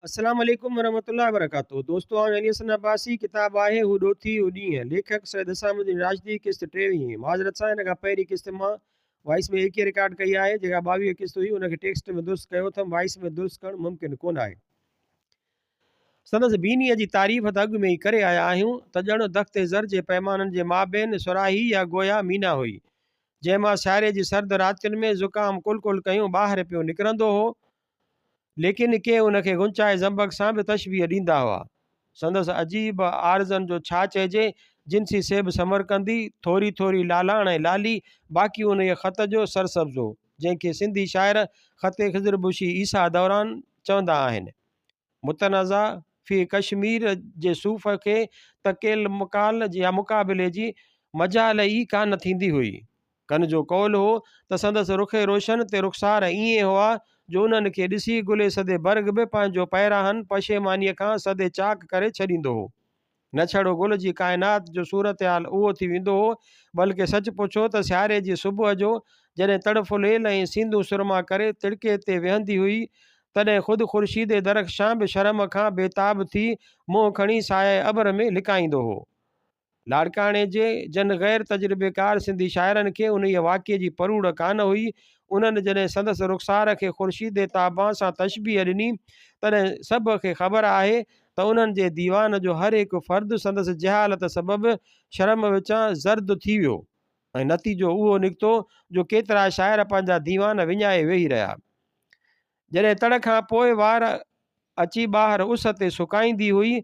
अस्सलाम वालेकुम वरहमतुल्लाहि वबरकातुहू। दोस्तों आउं अली हसन अब्बासी। किताब आहे हू ॾोथी हू ॾींहं। लेखक सैयद निज़ामुद्दीन राशिदी। किस्त 23। माज़रत सां हिन खां पहिरीं किस्त मां वॉइस में एक ही रिकॉर्ड कई आहे। जेका 22 किस्त हुई उनखे टेक्स्ट में दुरुस्त कयो अथमि। वॉइस में दुरुस्त करणु मुमकिन कोन आहे। संदसि बीनीअ जी तारीफ़ त अॻु में ई करे आया आहियूं त ॼण दख़्ते ज़र जे पैमाननि जे माबेन सुराही या गोया मीना हुई, जंहिंमां सियारे जी सर्द रातियुनि में ज़ुकाम कुल कुल कयूं ॿाहिरि पियो निकिरंदो हो, लेकिन के उनखे गुंचाए ज़ंबक सां बि तशबीह ॾींदा हुआ। संदसि अजीब आर्ज़नि जो छा चइजे, जिनसी सेब समरकंदी, थोरी थोरी लालाण ऐं लाली, बाक़ी उन ख़त जो सरसब्ज़ हो, जंहिंखे सिंधी शाइर ख़ते ख़िज़र बुशी ईसा दौरान चवंदा आहिनि। मुतनज़ा फ़ी कश्मीर जे सूफ़ खे तकेल मुकाल या मुक़ाबिले जी मजाल ई कान थींदी हुई। कन जो कौल हो त संदसि रुखे रोशन ते रुख़सार ईअं हुआ जो उन्हनि खे ॾिसी गुले सदे बर्ग बि पंहिंजो पैराहन पशेमानीअ खां सदे चाक करे छॾींदो हो। न छड़ो गुल जी काइनात जो सूरत हाल उहो थी वेंदो हो, बल्कि सच पुछो त सियारे जी सुबुह जो जॾहिं तड़फुलेल ऐं सींधू सुरमा करे तिड़के ते वेहंदी हुई, तॾहिं ख़ुदि ख़ुर्शीद दरख़्शां बि शर्म खां बेताब थी मुंहुं खणी साए अबर में लिकाईंदो हो। लाड़काणे जे जन ग़ैर तजुर्बेकार सिंधी शाइरनि खे उन वाक़िए जी परूड़ कान हुई। उन्हनि जॾहिं संदसि रुख़सार खे ख़ुर्शीद ताबा सां तशबीह ॾिनी, तॾहिं सभ खे ख़बर आहे त उन्हनि जे दीवान जो हर हिकु फ़र्द संदसि जहालत सबबि शर्म विचां ज़र्द थी वियो, ऐं नतीजो उहो निकितो जो केतिरा शाइर पंहिंजा दीवान विञाए वेही रहिया। जॾहिं तड़ खां पोइ वार अची ॿाहिरि उस ते सुकाईंदी हुई,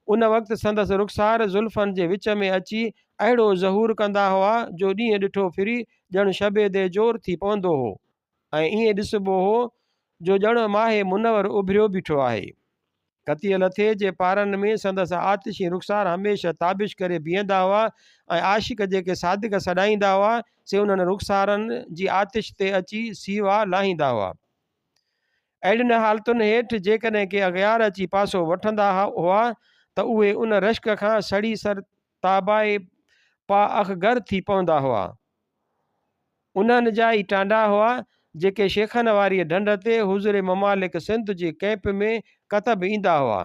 उन वक़्तु संदसि रुख़सार ज़ुल्फ़नि जे विच में अची अहिड़ो ज़हूर कंदा हुआ जो ॾींहुं ॾिठो फिरी ॼण शबे दे जोर थी पवंदो हो, ऐं ईअं ॾिसबो हो जो ॼण माहे मुनवर उभिरियो बीठो आहे। कतीअ लथे जे पारनि में संदसि आतिशी रुख़सार हमेशह ताबिश करे बीहंदा हुआ, ऐं आशिक़ जेके सादिक सॾाईंदा हुआ से उन्हनि रुख़सारनि जी आतिश ते अची सीवा लाहींदा हुआ। अहिड़ियुनि हालतुनि हेठि जेकॾहिं के अग़ियार अची पासो वठंदा हुआ त उहे उन रश्क खां सड़ी सर ताबाए पा अखगर थी पवंदा हुआ। उन्हनि जा ई टांडा हुआ जेके शेखनि वारी ढंढ ते हुज़ूर ममालिक सिंध जे कैंप में कतब ईंदा हुआ।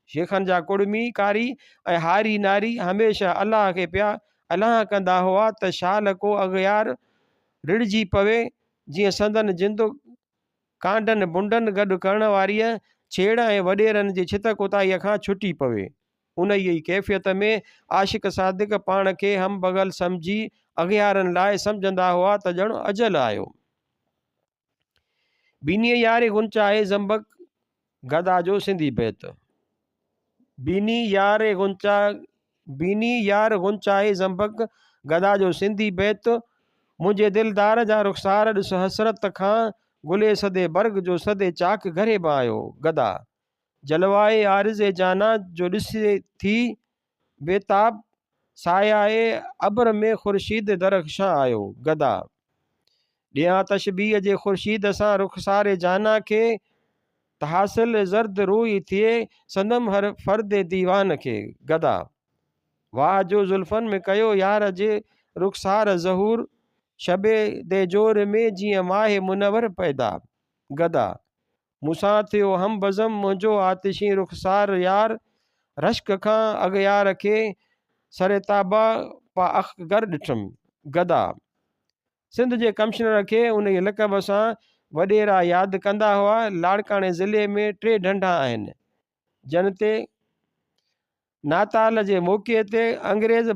शेखनि जा कुड़मी कारी ऐं हारी नारी हमेशह अलाह खे पिया अलाह कंदा हुआ त शाल को अग़ियार रिड़जी पवे, जीअं संदन जिंदु कांडनि बुंडनि गॾु करण वारीअ छेड़ ऐं वॾेरनि जी छित कुताईअ खां छुटी पवे। उन ई कैफ़ियत में आशिक़ सादिक पाण खे हम बगल सम्झी अग़ियारनि लाइ सम्झंदा हुआ त ॼण अजल आयो। बीनीअ यारे गुंचाए ज़ंबक गदा जो सिंधी बैत। बीनी यार गुंचाए ज़ंबक गदा जो सिंधी बैत। मुंहिंजे दिलदार जा रुख़सार ॾिस हसरत खां गुले सदे बर्ग जो सदे चाक घरे बि आयो गदा। जलवाए आरिज़े जाना जो ॾिसे थी बेताब, सायाए अबर में ख़ुर्शीद दरख़्शां आयो गदा। ॾियां तशबीह जे ख़ुर्शीद सां रुख़सारे जाना खे त हासिल ज़र्द रूई थिए संदम हर फ़र्द दीवान खे गदा। वाह जो ज़ुल्फ़नि में कयो यार जे रुख़सार ज़हूर, शबे दे जोर में जीअं माहे मुनवर पैदा गदा। मूंसां थियो हम बज़म मुंहिंजो आतिशी रुख़सार यार, रश्क खां अग़ियार खे सरेताबा पा अखगर ॾिठुमि गदा। सिंध जे कमिश्नर खे उन जे लक़ब सां वॾेरा यादि कंदा हुआ। लाड़काणे ज़िले में 3 ढंढा आहिनि, जन ते नाताल जे मौक़े ते अंग्रेज़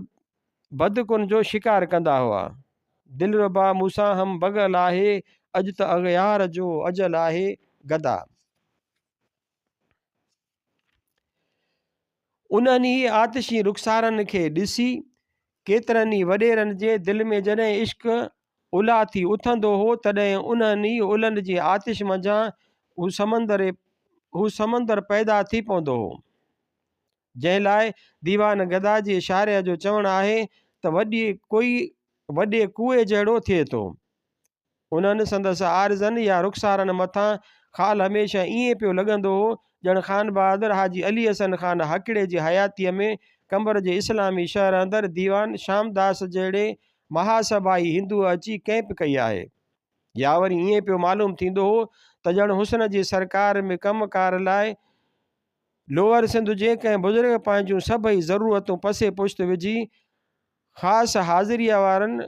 बदकुन जो शिकार कंदा हुआ। दिलरुबा मूंसां हम बगल आहे, अॼु त अग़ियार जो अजल आहे गदा। उन्हनि ई आतिशी रुख़सारनि खे ॾिसी केतिरनि ई वॾेरनि जे दिलि में जॾहिं इश्क उला थी उथंदो हो, तॾहिं उन्हनि ई उलनि जी आतिश मंझां हू समंदर पैदा थी पवंदो हो, जंहिं लाइ दीवान गदा जी इशारे जो चवणु आहे त वॾे कुएं जहिड़ो थिए थो। उन्हनि संदसि आरिज़नि या रुख़सारनि मथां ख़ाल हमेशह ईअं पियो लॻंदो हो ॼण ख़ान बहादुर हाजी अली हसन ख़ान हकिड़े जी हयातीअ में कंबर जे इस्लामी शहर अंदरि दीवान शामदास जहिड़े महासभाई हिंदूअ अची कैंप कई आहे। या वरी ईअं पियो मालूम थींदो हो त ॼण हुस्न जी सरकार में कमकार लाइ लोअर सिंध जे कंहिं बुज़ुर्ग पंहिंजूं सभई ज़रूरतूं पसे पुश्त विझी ख़ासि हाज़िरीअ वारनि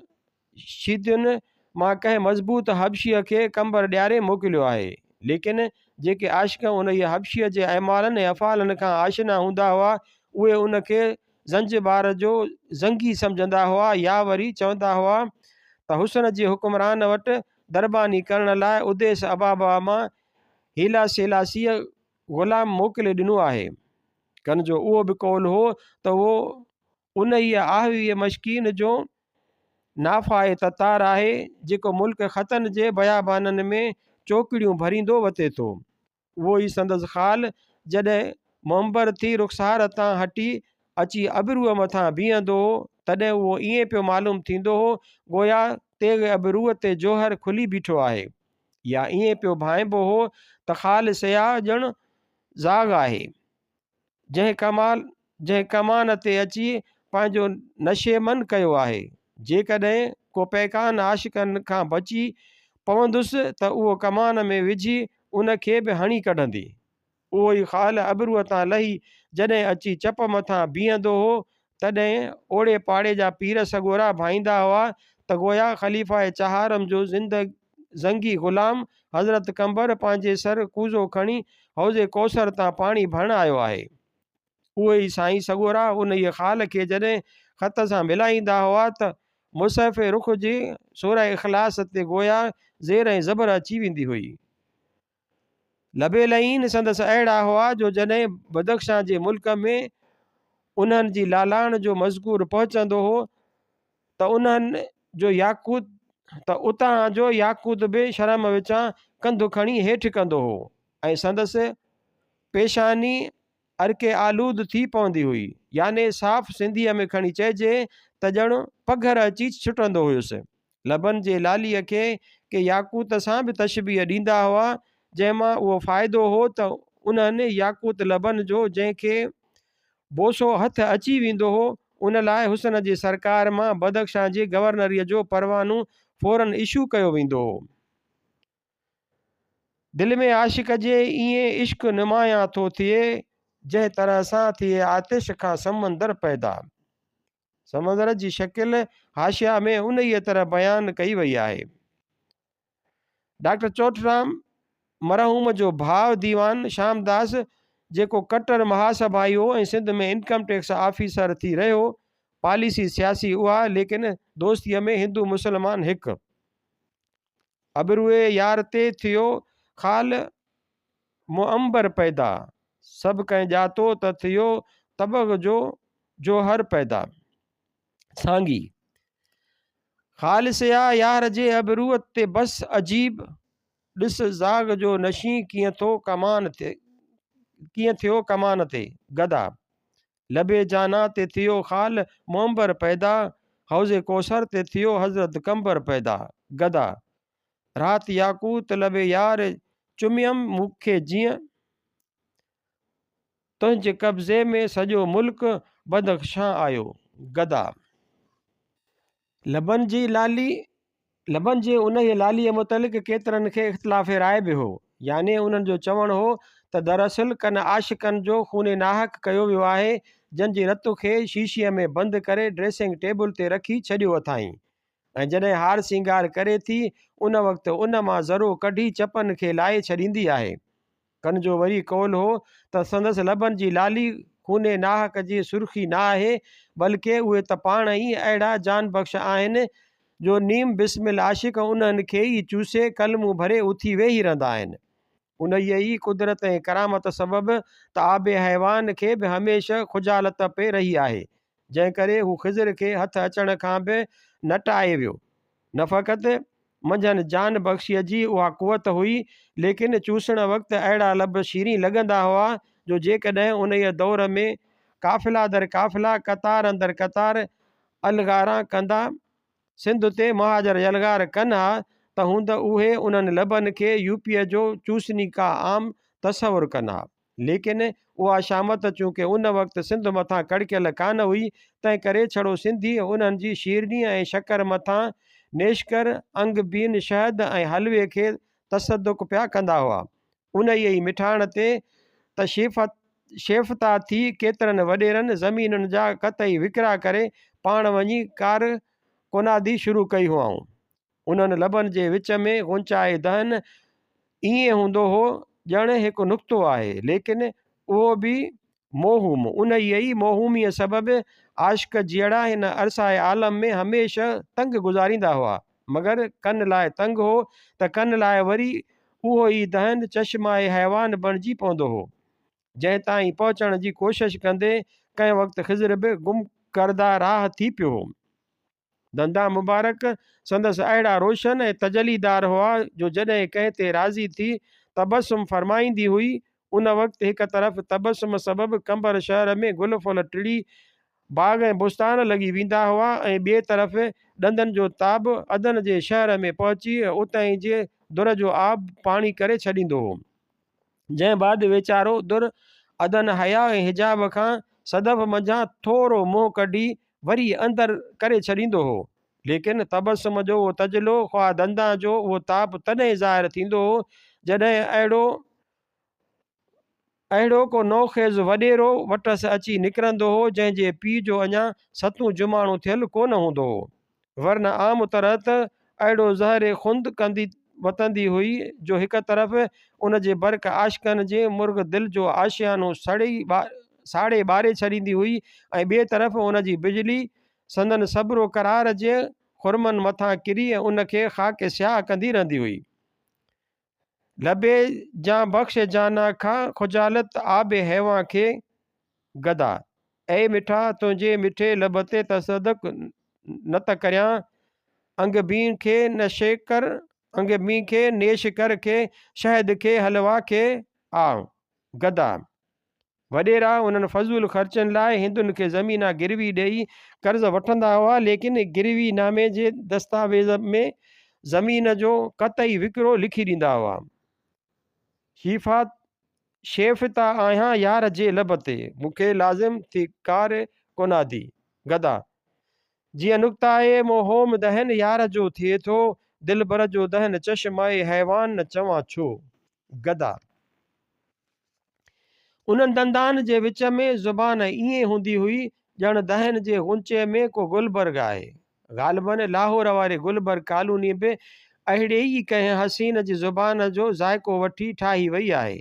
शीदियुनि मां कंहिं मज़बूत हबशीअ खे कंबर ॾियारे मोकिलियो आहे। लेकिन जेके आशिक उन हबशीअ जे अहमालनि ऐं अफ़ालनि खां आशिना हूंदा हुआ उहे उनखे ज़ंजिबार जो ज़ंगी सम्झंदा हुआ या वरी चवंदा हुआ त हुसन जे हुक्मरान वटि दरबानी करण लाइ उदेस अबाबा मां हीला सेलासीअ ग़ुलाम मोकिले ॾिनो आहे। कन जो उहो बि कौल हो त उहो उन ई आहवीअ मशकीन जो नाफ़ाए ततार आहे जेको मुल्क ख़तनि जे बयाबाननि में चोकड़ियूं भरींदो वते थो। उहो ई संदसि ख़ाल जॾहिं मुंबर थी रुख़सार तां हटी अची अबरूअ मथां बीहंदो हो तॾहिं उहो ईअं पियो मालूम थींदो हो गोया तेग अबरूअ ते जोहर खुली बीठो आहे, या ईअं पियो भाइबो हो त ख़ाल सयाह ॼण ज़ाग आहे जंहिं कमान ते अची पंहिंजो नशेमन कयो आहे। जेकॾहिं को पैकान आशिकनि खां बची पवंदुसि त उहो कमान में विझी उनखे बि हणी कढंदी। उहो ई ख़ाल अबरूअ तां लही जॾहिं अची चप मथां बीहंदो हो तॾहिं ओड़े पाड़े जा पीर सगोरा भाईंदा हुआ त गोया ख़लीफ़ा चहारम जो ज़ंगी ग़ुलाम हज़रत कंबर पंहिंजे सर कूज़ो खणी हौज़े कौसर तां पाणी भरण आयो आहे। उहे ई साईं सगोरा उन ई ख़ाल खे जॾहिं ख़त सां मिलाईंदा हुआ त मुसहफ़ रुख़ जी सूरह इख़लास ते गोया ज़ेर ऐं ज़बर अची वेंदी हुई। लबेलईन संदसि अहिड़ा हुआ जो जॾहिं बदख्शां जे मुल्क में उन्हनि जी लालाण जो मज़कूर पहुचंदो हो त उन्हनि जो याकूत त उतां जो याकूत बि शर्म विचां कंधु खणी हेठि कंदो हो ऐं संदसि पेशानी अरके आलूद थी पवंदी हुई, याने साफ़ सिंधीअ में खणी चइजे त ॼण पघर अची छुटंदो हुयुसि। लबनि जे लालीअ खे के याकूत सां बि तशबीह ॾींदा हुआ जंहिंमां उहो फ़ाइदो हो त उन्हनि याकूत लबनि जो जंहिंखे बोसो हथ अची वेंदो हो उन लाइ हुसन जे सरकार मां बदख्शां जे गवर्नरीअ जो परवानो फ़ौरन इशू कयो वेंदो हो। दिलि में आशिक जे ईअं इश्क नुमायां थो थिए जंहिं तरह सां थिए आतिश खां समंदर पैदा। समंदर जी शकिल हाशिया में उन ई तरह बयानु कई वई आहे। डॉक्टर चोटराम मरहूम जो भाउ दीवान शामदास जेको कट्टर महासभाई हो ऐं सिंध में इनकम टैक्स ऑफिसर थी रहियो, पॉलिसी सियासी उहा लेकिन दोस्तीअ में हिंदू मुस्लमान हिकु। अबरूए यार ते थियो ख़ाल मुअंबर पैदा, सभु कंहिं ॼातो त थियो तबग जो जोहर पैदा। सांगी ख़ाल सया यार जे अबरूअ ते बस अजीब ॾिस ज़ाग जो नशी कीअं थियो कमान ते गदा। लबे जाना ते थियो ख़ाल मुअंबर पैदा, हौज़े कौसर ते थियो हज़रत कंबर पैदा गदा। रात याकूत लबे यार चुमियम मूंखे जीअं तुंहिंजे कब्ज़े में सॼो मुल्क बदख्शां आयो गदा। लबनि जे उन ई लालीअ मुतलिक़ केतिरनि खे इख़्तिलाफ़ राय बि हो, याने उन्हनि जो चवणु हो त दरअसल कन आशिकनि जो खून नाहक कयो वियो आहे जंहिंजे रत खे शीशीअ में बंदि करे ड्रेसिंग टेबल ते रखी छॾियो अथाईं, ऐं जॾहिं हार सिंगार करे थी उन वक़्तु उन मां ज़रो कढी चपनि खे लाहे छॾींदी आहे। कन जो वरी कौल हो त संदसि लबनि जी लाली खूने नाहक जी सुर्खी न आहे बल्कि उहे त पाण ई अहिड़ा जान बख़्श आहिनि जो नीम बिस्मिल आशिक उन्हनि खे ई चूसे कलमूं भरे उथी वेही रहंदा आहिनि। उन ई कुदरत ऐं करामत सबबि त आबे हैवान खे बि हमेशह खुजालत पे रही आहे, जंहिं करे हू ख़िज़र खे हथ अचण खां बि न टाए वियो। न फ़क़ति मंझंदि जान बख़्शीअ जी उहा कुवत हुई, लेकिन चूसण वक़्तु अहिड़ा लब शीरीं लॻंदा हुआ जो जेकॾहिं उन ई दौर में काफ़िला दर काफ़िला कतार अंदरि कतार अलगारा कंदा सिंध ते महाजर यलगार कनि हा त हूंद उहे उन्हनि लबनि खे यूपीअ जो चूसनी का आम तसवुरु कनि हा। लेकिन उहा शामत चूंकि उन वक़्तु सिंध मथां कड़कियल कान हुई, तंहिं करे छड़ो सिंधी उन्हनि जी शीरनी ऐं शकर मथां नेशकर अंग बीन शहद ऐं हलवे खे तसदुक पिया कंदा हुआ। उन ई मिठाण ते तशरीफ़त शेफ़ता थी केतिरनि वॾेरनि ज़मीनुनि जा कतई विकिरा करे पाण वञी कार कोनादी शुरू कई हुआऊं। उन्हनि लबनि जे विच में गुंचाए दहन ईअं हूंदो हो ॼण हिकु नुक़्तो आहे, लेकिन उहो बि मोहूम। उन ई मोहूमीअ सबबि आशिक़ जहिड़ा हिन अरसाए आलम में हमेशह तंग गुज़ारींदा हुआ, मगर कन लाइ तंग हो त कन लाइ वरी उहो ई दहन चश्माए हैवान बणिजी पवंदो हो, जंहिं ताईं पहुचण जी कोशिश कंदे कंहिं वक़्तु ख़िज़र बि गुम करदा राह थी पियो हो। धंधा मुबारक संदसि अहिड़ा रोशन ऐं तजलीदार हुआ जो जॾहिं कंहिं ते राज़ी थी तबसुम फरमाईंदी हुई, उन वक़्तु हिकु तरफ़ तबसुम सबबि कंबर शहर में गुल फुल टिड़ी बाग़ ऐं बुस्तान लॻी वेंदा हुआ ऐं ॿिए तरफ़ ॾंदनि जो ताब अदन जे शहर में पहुची उतां जे दुर जो आब पाणी करे छॾींदो हो, जंहिं बाद वीचारो दुर अदन हया ऐं हिजाब खां सदफ़ मंझां थोरो मुंहुं कढी वरी अंदरि करे छॾींदो हो। लेकिन तबसुम जो उहो तजलो ख़्वाह धंधा जो उहो ताप तॾहिं ज़ाहिर थींदो हो जॾहिं अहिड़ो को नौखेज़ वॾेरो वटसि अची निकिरंदो हो जंहिंजे पीउ जो अञा 7 जुमाणो थियल कोन हूंदो हो, वरना आम तरह त अहिड़ो ज़हर खुंद कंदी वतंदी हुई जो हिकु तरफ़ उन जे बर्क़ आशिक़नि जे मुर्ग दिल जो आशियानो साड़े ॿारे छॾींदी हुई ऐं ॿिए तरफ़ उन जी बिजली संदन सब्रो करार जे खुरमनि मथां किरी ऐं उनखे ख़ाके स्याह कंदी रहंदी हुई। लबे जा बख़्श जाना खां खुजालत आबे हैवा खे गदा, ऐ मिठा तुंहिंजे मिठे लब ते तसदक न त करियां अंग बी खे नशे कर अंग बी खे नेश कर खे शहद खे हलवा खे आ गदा। वॾेरा उन्हनि फज़ूल ख़र्चनि लाइ हिंदुनि खे ज़मीना गिरवी ॾेई कर्ज़ वठंदा हुआ, लेकिन गिरवी नामे जे दस्तावेज़ में ज़मीन जो कतई विकिरो लिखी ॾींदा हुआ। शेफ़ता आहियां यार जे लब ते मूंखे लाज़िम थी कार कोनादी गदा, जीअं नुक़्ताए मोहोम दहन यार जो थिए थो दिल बर जो दहन चश्माए हैवान न चवां छो गदा। उन्हनि दंदान जे विच में ज़ुबान ईअं हूंदी हुई ॼण दहन जे गुंचे में को गुलबर्ग आहे। ग़ालिबन लाहौर वारे गुलबर्ग कॉलोनी बि अहिड़े ई कंहिं हसीन जी ज़ुबान जो ज़ाइको वठी ठाही वई आहे।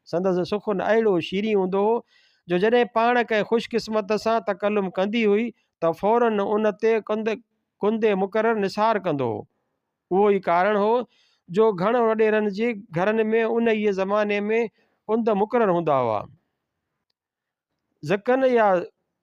संदसि सुखुन अहिड़ो शीरी हूंदो हो जो जॾहिं पाण कंहिं ख़ुशकिस्मत सां तकल्लुम कंदी हुई त फ़ौरन उन ते कुंदे मुक़रर निसार कंदो हो। उहो ई कारण हो जो घण वॾेरनि जे घरनि में उन ई ज़माने में कुंद मुक़रर हूंदा हुआ। ज़कन या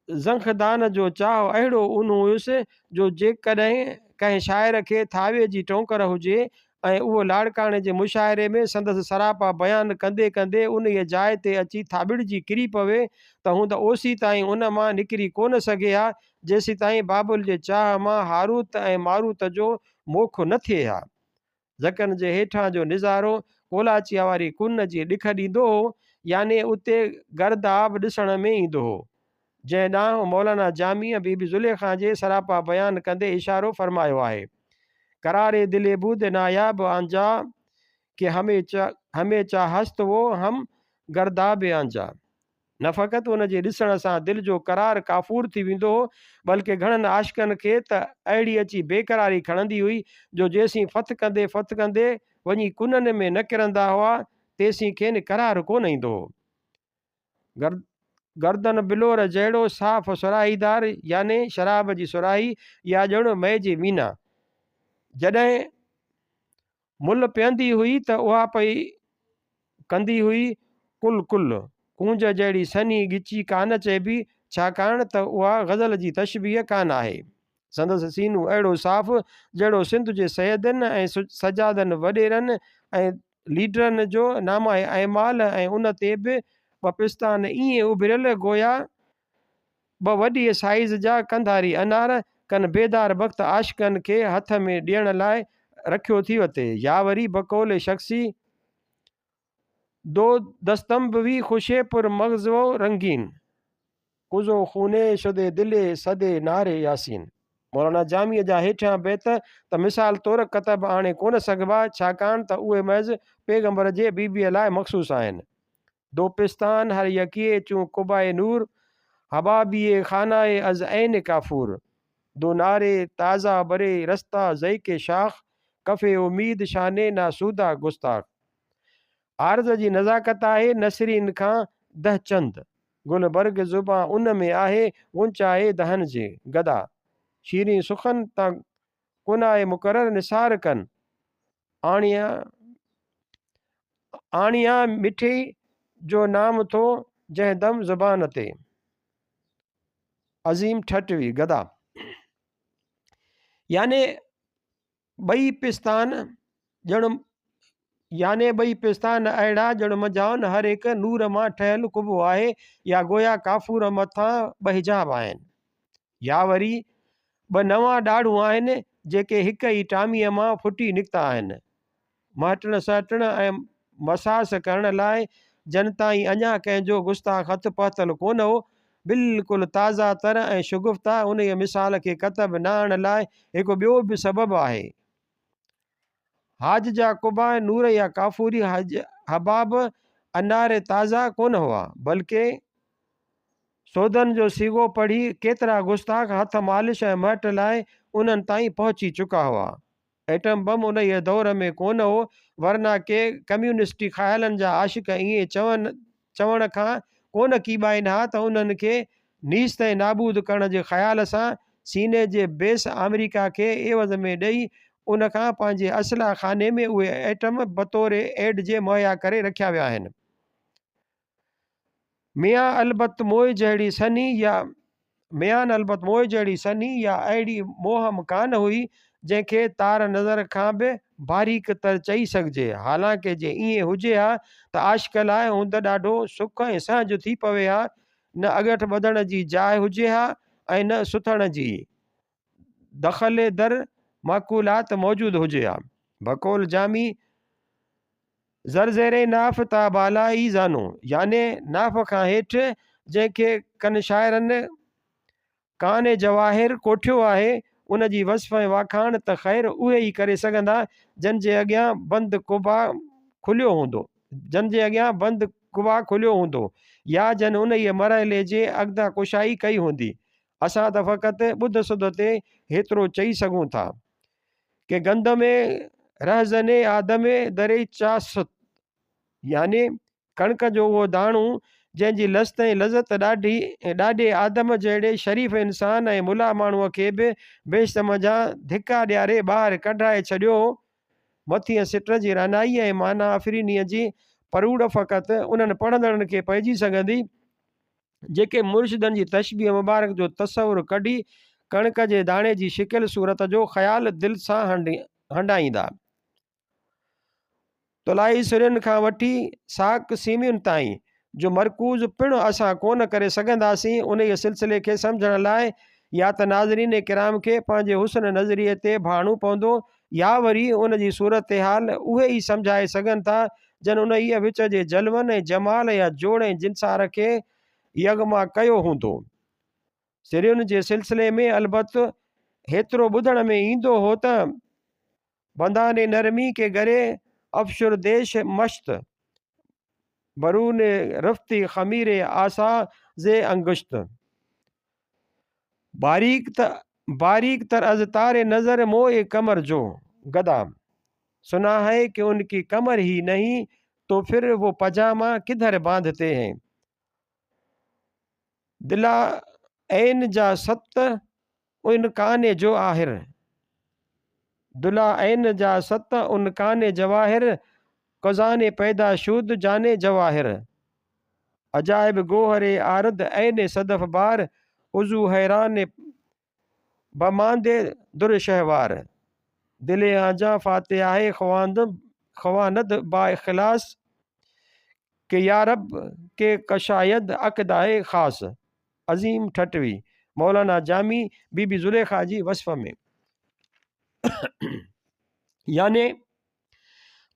ज़ंखदान जो चाह अहिड़ो उन हुयुसि जो जेकॾहिं कंहिं शाइर खे थावे जी टोंकर हुजे ऐं उहो लाड़काणे जे मुशाइरे में संदसि सरापा बयानु कंदे कंदे उन ई जाइ ते अची थाबिड़जी किरी पवे त हू त ओसी ताईं उन मां निकिरी कोन सघे हा जेसी ताईं बाबुल जे चाह मां हारूत ऐं मारूत जो मोख न थिए हा। ज़कन जे हेठां जो निज़ारो कोलाचिया वारी कुन जी ॾिख ॾींदो हो, याने उते गर्दाब ॾिसण में ईंदो हो, जंहिं ॾांहुं मौलाना जामी बीबी ज़ुलेखा जे सरापा बयानु कंदे इशारो फरमायो आहे। करारे दिले बूद नायाब आंजा कि हमें चाहस्त वो हम गर्दाब आंजा। न फ़क़ति उन जे ॾिसण सां दिलि जो करार काफ़ूर थी वेंदो हो, बल्कि घणनि आशिक़नि खे त अहिड़ी अची बेक़रारी खणंदी हुई जो जेसीं फत कंदे वञी कुननि में न किरंदा हुआ तेसीं खेनि करार कोन ईंदो हो। गर्दन बिलोर जहिड़ो साफ़ सुराहीदार याने शराब जी सुराही या ॼण मए जी मीना जॾहिं मुल पीअंदी हुई त उहा पई कंदी हुई कुल कुल कूंज जहिड़ी सनी ॻिची कान चइबी, छाकाणि त उहा ग़ज़ल जी तशबीह कान आहे। संदसि सीनू अहिड़ो साफ़ जहिड़ो सिंध जे सैयदनि ऐं सजादनि वॾेरनि ऐं लीडरनि जो नामा ऐमाल ऐं उन ते बि पपिस्तान ईअं उभिरियल गोया वॾी साइज़ जा कंधारी अनार कनि बेदार वक़्त आशिक़नि खे हथ में ॾियण लाइ रखियो थी वते, या वरी बकौल शख़्सी दो दस्तंब भी खुशे पुर मग़ज़ो रंगीन कुज़ो खूने शुदे दिले सदे नारे यासीन। मौलाना जामीअ जा हेठियां बैत त मिसाल तौरु कतब आणे कोन सघिबा, छाकाणि त उहे महज़ पैगंबर जे बीबीअ लाइ मख़सूस आहिनि। दो पिस्तान हर यकिए चूँ कुबाए नूर, हबाबिए खानाए अज ऐन काफूर, दो नारे ताज़ा बरे रस्ता जई के शाख, कफ़े उम्मीद शाने नासूदा गुस्ताख। आर्ज़ जी नज़ाकत आहे नसरीन खां दह चंद, गुल बर्ग ज़ुबां उन में आहे, गुंचाए दहन जे गदा, शीरी सुखन तां कुनाए मुकरर निसार कन, आणिया आणिया मिठी जो नाम थो जंहिं दम ज़ुबान ते। अज़ीम ठटवी गदा। याने ॿई पिस्तान ॼण याने ॿई पिस्तान अहिड़ा ॼण मजाउन हर हिक नूर मां ठहियल कुबो आहे, या गोया काफ़ूर मथां ॿ हिजाब आहिनि, या वरी ॿ नवां ॾाढ़ूं आहिनि जेके हिक ई टामीअ मां फुटी निकिता आहिनि। महटण सहटण ऐं मसास करण लाइ जन ताईं अञा कंहिंजो गुस्ताख हथ पहुतल कोन हो, बिल्कुलु ताज़ा तर ऐं शुगुफ़्ता उन मिसाल खे कतब न आणण लाइ हिकु ॿियो बि सबबु आहे। हाज जा कुबा नूर या काफ़ूरी हबाब अनार ताज़ा कोन हुआ, बल्कि सौदन जो सीगो पढ़ी केतिरा गुस्ताख हथ मालिश ऐं महट लाइ उन्हनि ताईं पहुची चुका हुआ। एटम बम उन दौर में कोन हो, वरना के कम्यूनिस्टी ख़्यालनि जा आशिक ईअं चवण खां कोन कीॿाइनि हा त उन्हनि खे नीस्त ऐं नाबूद करण जे ख़्याल सां सीने जे बेस अमेरिका खे एवज़ में ॾेई उन खां पंहिंजे असला खाने में उहे एटम बतौर एड जे मुहैया करे रखिया विया आहिनि। मियां अलबत मोए जहिड़ी सनी या अहिड़ी मोहम कान हुई जंहिंखे तार नज़र खां बि बारीक तर चई सघिजे। हालांकि जे ईअं हुजे हा त आशिक लाइ हूंद ॾाढो सुख ऐं सहज थी पवे हा, न अगठ ॿधण जी जाइ हुजे हा ऐं न सुथण जी दख़ल दर माकूलात मौजूदु हुजे हा। बकोल जामी ज़रज़ेरे नाफ़ ता बाला ई ज़ानो, याने नाफ़ खां हेठि जंहिंखे कन शाइरनि काने जवाहिर कोठियो आहे, उन जी वस्फ़ ऐं वाखाण त ख़ैर उहे ई करे सघंदा जन जे अॻियां बंदि कुबा खुलियो हूंदो, या जन उन ई मरहले जे अॻिता कुशाई कई हूंदी। असां त फ़क़ति ॿुध सुध ते हेतिरो चई सघूं था कि गंद में रहज़ने आदमे दरे चासत, याने कणिक जो उहो दाणो जंहिंजी लज़त ऐं लज़त ॾाढे आदम जहिड़े शरीफ़ इंसान ऐं मुला माण्हूअ खे बि बेशतमजा धिका ॾियारे ॿाहिरि कढाए छॾियो, मथीअ सिट जी रनाई ऐं माना अफ़रीनीअ जी परूड़ फ़क़ति उन्हनि पढ़ंदड़नि खे पइजी सघंदी जेके मुर्शिदनि जी तशबीह मुबारक जो तसवुरु कढी कणिक जे दाणे जी शिकिल सूरत जो ख़्यालु दिलि सां हंडाईंदा। तुलाई सुरियुनि खां वठी साक सीमियुनि ताईं जो मरकूज़ पिणु असां कोन करे सघंदासीं। उन सिलसिले खे सम्झण लाइ या त नाज़रीन किराम खे पंहिंजे हुस्न नज़रिए ते भाणू पवंदो, या वरी उन जी सूरत हाल उहे ई सम्झाए सघनि था जन उन ई विच जे जलवनि ऐं जमाल या जोड़ ऐं जिनसार खे यगमा कयो हूंदो। सिरियुनि जे सिलसिले में अलबत हेतिरो ॿुधण में ईंदो हो त बंदाने नरमी के गरे अफशुर देश मश्त, बरून रफ्ती खमीरे आसा जे अंगुश्त, बारीक तर अज तारे नजर मोए कमर जो गदा, सुना है कि उनकी कमर ही नहीं तो फिर वो पजामा किधर बांधते हैं। दिला ऐन जा सत उन काने जो आहिर, दुला ऐन जा सत उन काने जवाहिर, कज़ाने पैदा शुद जाने जवाहिर, अजायब गोहरे आरद ऐने सदफ बार, उजू हैरान बमांदे दुर शहवार, दिले आजा फाते आहे ख्वानद बा इखलास के यारब के कशायद अकदाए ख़ास। अज़ीम ठटवी मौलाना जामी बीबी ज़ुलेखा जी वस्फ़ में। याने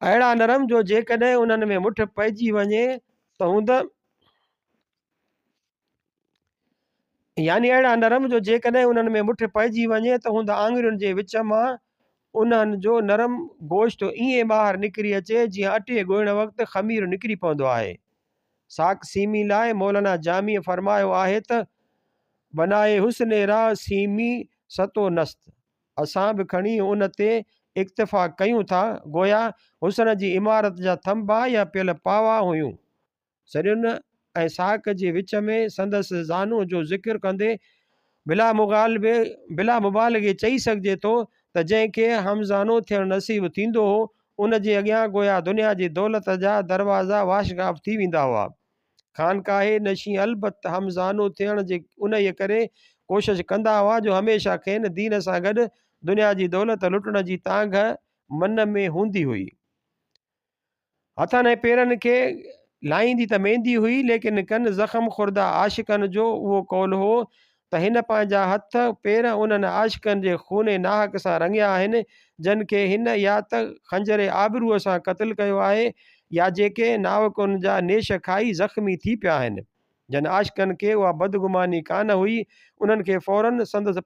अहिड़ा नरम जो जेकॾहिं उन्हनि में मुठ पइजी वञे त हूंद, यानी अहिड़ा नरम जो जेकॾहिं उन्हनि में मुठ पइजी वञे त हूंद आङुरियुनि जे विच मां उन्हनि जो नरम गोश्त ईअं ॿाहिरि निकिरी अचे जीअं अटे ॻोइण वक़्तु ख़मीर निकिरी पवंदो आहे। साक सीमी लाइ मौलाना जामी फरमायो आहे त बनाए हुस्ने राह सीमी सतो नस्त, असां बि खणी उन ते इक्तिफ़ा कयूं था, गोया हुस्न जी इमारत जा थंबा या पियल पावा हुयूं। सरियुनि ऐं साक जे विच में संदसि ज़ानू जो ज़िक्र कंदे बिला मुबालगे चई सघिजे थो त जंहिंखे हमज़ानो थियणु नसीबु थींदो हो उन जे अॻियां गोया दुनिया जी दौलत जा दरवाज़ा वाशगाफ थी वेंदा हुआ। खानकाहे नशी अलबत हमज़ानो थियण जे उन जे करे कोशिशि कंदा हुआ जो हमेशह खेनि दीन सां गॾु दुनिया जी दौलत लुटण जी तांघ मन में हूंदी हुई। हथनि ऐं पेरनि खे लाहींदी त मेंदी हुई, लेकिन कन ज़ख़्म खुर्दा आशिकनि जो उहो कौल हो त हिन पंहिंजा हथ पेर उन्हनि आशिकनि जे खूने नाहक सां रंगिया आहिनि जिन खे हिन या त खंजरे आबरूअ सां क़त्ल कयो आहे या जेके नावकुनि जा नेश खाई ज़ख़्मी थी पिया आहिनि। जन आशिकनि खे उहा बदगुमानी कान हुई, उन्हनि खे फ़ौरन संदसि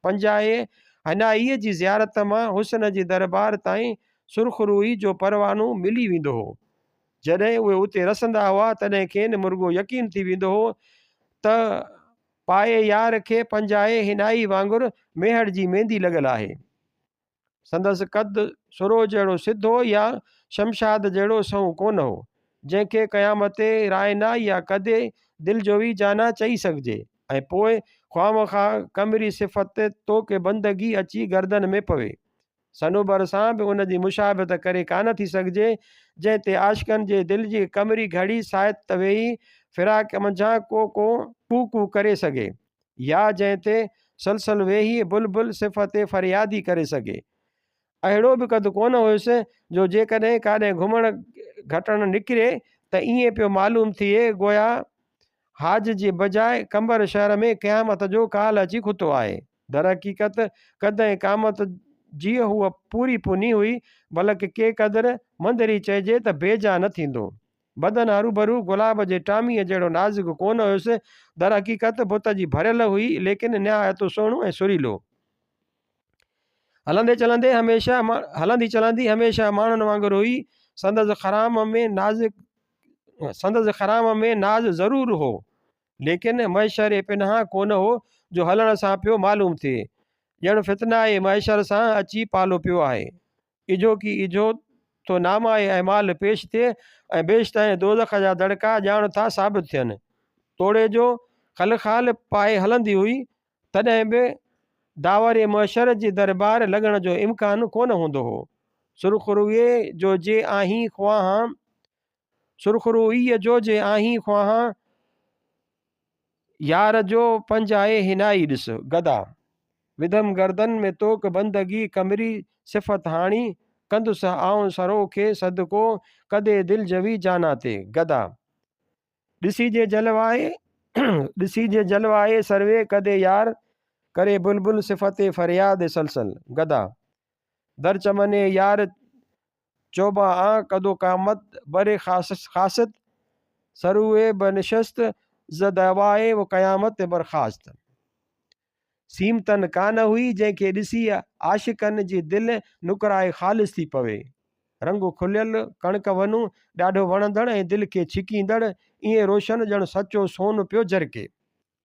पंजाए हनाईअ जी ज़ियारत मां हुस्न जी दरबार ताईं सुरखरुई जो परवानो मिली वेंदो हो। जॾहिं उहे उते रसंदा हुआ तॾहिं खेनि मुर्गो यकीन थी वेंदो हो त पाए यार खे पंजाए हिनाई वांगुरु मेहड़ जी मेहंदी लॻल आहे। संदसि कद सुरोज जहिड़ो सिधो या शमशाद जहिड़ो सऊं कोन हो जंहिंखे क़यामत रायना या कदे दिलि जो बि जाना चई सघिजे, ऐं पोइ ख़्वामख़ा कमरी सिफ़त तोके बंदगी अची गर्दन में पवे। सनोबर सां बि उन जी मुशाबत करे कान थी सघिजे जंहिं ते आशिकनि जे दिलि जी कमरी घड़ी सायत त वेही फिराक मंझां को कू कू करे सघे, या जंहिं ते सलसल वेही बुलबुल सिफ़त फरियादी करे सघे। अहिड़ो बि कदु कोन हुयुसि जो जेकॾहिं काॾहें घुमण घटण निकिरे त ईअं पियो मालूम थिए गोया हाज जे बजाए कंबर शहर में क़यामत जो काल अची खुतो आहे। दर हक़ीक़त कदहिं क़यामत जी हूअ पूरी पुनी हुई, बल्कि के क़दुरु मंदरी चइजे त बेजा न थींदो। बदन हरूभरू गुलाब जे टामीअ जहिड़ो नाज़ुक कोन हुयुसि, दर हक़ीक़त बुत जी भरियल हुई, लेकिन निहायत सुहिणो ऐं सुरीलो। हलंदी चलंदी हमेशह माण्हुनि वांगुरु हुई। संदसि खराम में नाज़ ज़रूर हो, लेकिन मैशर पिनहा कोन हो जो हलण सां पियो मालूम थिए, ॼण फितनाए मैशर सां अची पालो पियो आहे। इजो की इजो तो नामाए अहमाल पेश थिए ऐं बेशतह दोज़ख जा दड़का ॼाण था साबित थियनि। तोड़े जो खलखाल पाए हलंदी हुई, तॾहिं बि दावर मैशर जी दरबार लॻण जो इम्कान कोन हूंदो हो। सुरखरुईअ जो जे आहीं ख्वाहां यार जो पंजाए हिनाई ॾिस गदा, विधम गर्दन में तोक बंदगी कमरी सिफ़त हाणी, कंदुसि आऊं सरो खे सदको कदे दिल जवी जाना ते गदा। ॾिसी जे जलवाए सर्वे कदे यार करे बुलबुल सिफ़त फरियाद सलसल गदा। दर चमने यार चौबा कदो कामत बरे खासत सरुए बनशस्त ज़दवाए वो क़यामत बरखास्त। सीमतन कान हुई जंहिंखे ॾिसी आशिकनि जी दिलि नुकराए ख़ालिस थी पवे। रंग खुलियल कणक वनू ॾाढो वणंदड़ ऐं दिलि खे छिकींदड़ ईअं रोशन ॼण सचो सोन पियो झरके।